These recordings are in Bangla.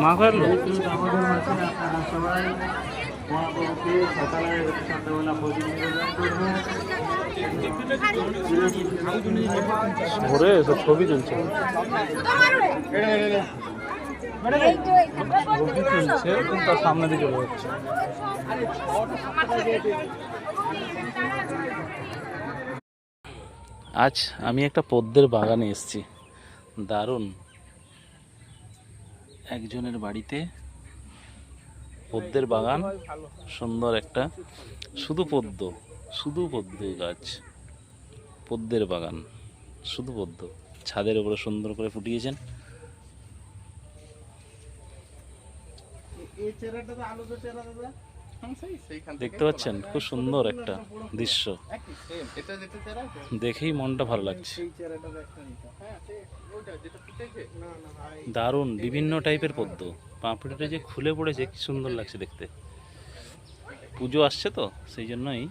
মা করলো আমাদের মাঝে আপনারা সবাই মহাপ্রভুকে সকালে সন্ধ্যাবেলা ভোজন নিবেদন করবেন। ঘুরে এসব ছবি তুলছে ছবি তুলছে কিন্তু তার সামনে দিয়ে চলে যাচ্ছে। আজ আমি একটা পদ্মের বাগানে এসেছি, দারুণ। একজনের বাড়িতে পদ্মের বাগান, সুন্দর একটা, শুধু পদ্ম গাছ, পদ্মের বাগান, শুধু পদ্ম। ছাদের উপরে সুন্দর করে ফুটিয়েছেন। দেখতে পাচ্ছেন খুব সুন্দর একটা দৃশ্য, দেখেই মনটা ভালো লাগছে। দারুণ বিভিন্ন টাইপের পদ্ম, পাঁপড়িটা যে খুলে পড়েছে কি সুন্দর লাগছে দেখতে। পুজো আসছে তো সেই জন্যই।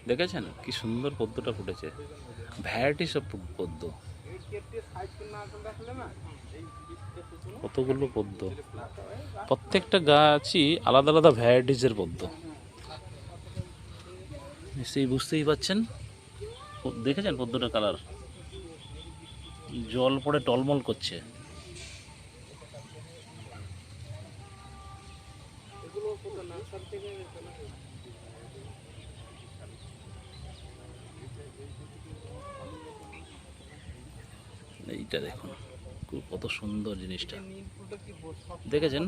দেখেছেন কি সুন্দর পদ্মটা ফুটেছে, ভ্যারাইটি সব পদ্ম, কতগুলো পদ্ম, প্রত্যেকটা গাছই আলাদা আলাদা ভ্যারাইটিসের পদ্ম। নিশ্চয়ই বুঝতেই পাচ্ছেন, দেখেছেন পদ্মটার কালার, জল পড়ে টলমল করছে। এইটা দেখুন কত সুন্দর জিনিসটা, দেখেছেন।